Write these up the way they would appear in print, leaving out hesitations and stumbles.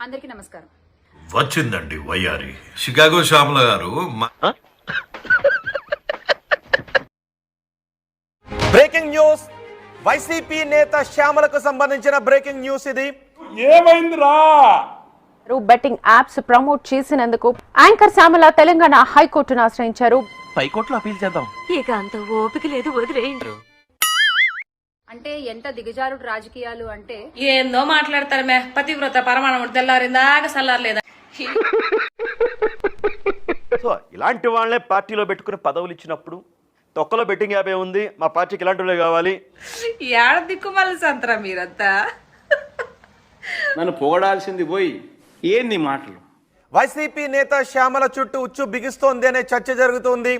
అందరికీ నమస్కారం. వచ్చిందండి వయ్యారి షికాగో శ్యామల గారు. Breaking news. వైసీపీ నేత శ్యామలకు సంబంధించిన బ్రేకింగ్ న్యూస్ ఇది. ఏమైందిరా? బెట్టింగ్ యాప్స్ ప్రమోట్ చేసినందుకు యాంకర్ శ్యామల తెలంగాణ హైకోర్టును ఆశ్రయించారు. హైకోర్టులో అపీల్ చేద్దాం. ఇక అంత ఓపిక లేదు, వదిలేయండి. అంటే ఎంత దిగజారుడు రాజకీయాలు అంటే ఏందో మాట్లాడతారు మే. పతివ్రత పరమాణం తెల్లారిందాక సల్లారలేదా? సో ఇలాంటి వాళ్ళే పార్టీలో పెట్టుకుని పదవులు ఇచ్చినప్పుడు తొక్కలో బెట్టింగ్ యాప్ ఉంది, మా పార్టీకి ఇలాంటి వాళ్ళే కావాలి. ఏడ దిక్కుమల్లి సంతరా మీరంతా. నన్ను పొగడాల్సింది పోయి ఏంది మాటలు? వైసీపీ నేత శ్యామల చుట్టూ ఉచ్చు బిగిస్తోంది అనే చర్చ జరుగుతోంది.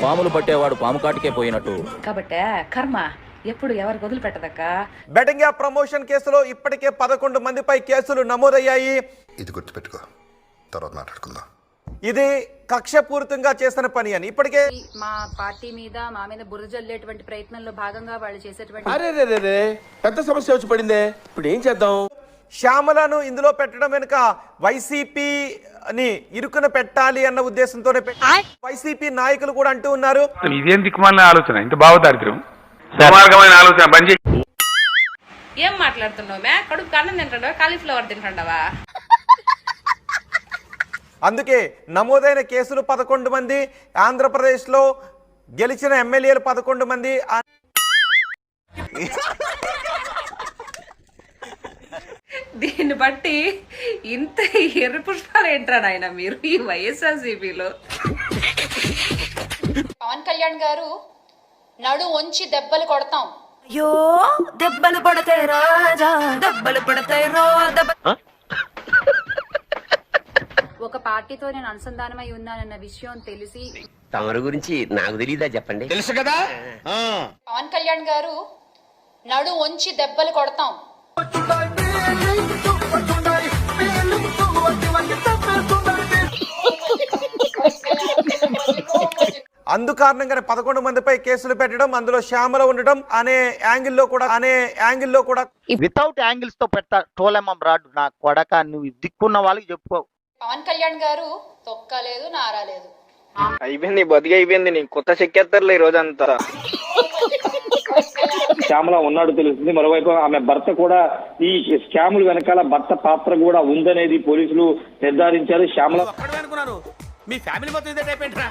పాములు పట్టేవాడు పాము కాటికే పోయినట్టు. కాబట్టే కర్మ ఎప్పుడు ఎవరికి వదిలిపెట్టదక్క. బెట్టింగ్ యాప్ ప్రమోషన్ కేసులో ఇప్పటికే 11 మందిపై కేసులు నమోదయ్యాయి. ఇది గుర్తుపెట్టుకో, తర్వాత మాట్లాడుకుందాం. ఇది కక్షపూరితంగా చేసిన పని అని ఇప్పటికే మా పార్టీ మీద మా మీద బురద జల్లేటువంటి ప్రయత్నంలో భాగంగా వాళ్ళు చేసేటువంటి అరే పెద్ద సమస్య వచ్చి పడిందే, ఇప్పుడు ఏం చేద్దాం? శ్యామలను ఇందులో పెట్టడం వెనుక వైసీపీని ఇరుకున పెట్టాలి అన్న ఉద్దేశంతోనే వైసీపీ నాయకులు కూడా అంటూ ఉన్నారు. ఇదేం దిక్కుమాలిన ఆలోచన, ఇంత భావదారిద్ర్యం, దుర్మార్గమైన ఆలోచన బంద్ చేయి. ఏం మాట్లాడుతున్నావు మే? కడుపు అన్నం తింటాడవా, కాలీఫ్లవర్ తింటాడవా? అందుకే నమోదైన కేసులు 11 మంది, ఆంధ్రప్రదేశ్లో గెలిచిన ఎమ్మెల్యేలు 11 మంది. దీన్ని బట్టి ఇంత ఎర్ర పుష్పాలు ఏంట్రా నాయన మీరు ఈ వైఎస్ఆర్సీపీలో? పవన్ కళ్యాణ్ గారు నడు వంచి దెబ్బలు కొడతాం. అయ్యో దెబ్బలు పడతాయి రాజా, దెబ్బలు పడతాయి రో. ఒక పార్టీతో నేను అనుసంధానమై ఉన్నానన్న విషయం తెలిసి తమరి గురించి నాకు తెలీదా చెప్పండి? తెలుసు కదా. పవన్ కళ్యాణ్ గారు నడు వంచి దెబ్బలు కొడతాం. అందుకారణంగానే 11 మందిపై కేసులు పెట్టడం, అందులో శ్యామల ఉండడం అనే యాంగిల్లో కూడా వితౌట్ యాంగిల్స్ తో పెడతా టోలెమం రాడు. నా కొడక, నువ్వు దిక్కున్న వాళ్ళకి చెప్పుకో. పవన్ కళ్యాణ్ గారు తొక్కలేదు, నారాలేదు. అయిపోయింది, బతికి అయిపోయింది. నీ కొత్త చెక్కేస్తారులే ఈ రోజంతా. శ్యామల ఉన్నాడు తెలుస్తుంది. మరోవైపు ఆమె భర్త కూడా ఈ స్కాములు వెనకాల భర్త పాత్ర కూడా ఉందనేది పోలీసులు నిర్ధారించారు. శ్యామల మీ ఫ్యామిలీ మొత్తం ఇదే టైప్ ఏంట్రా?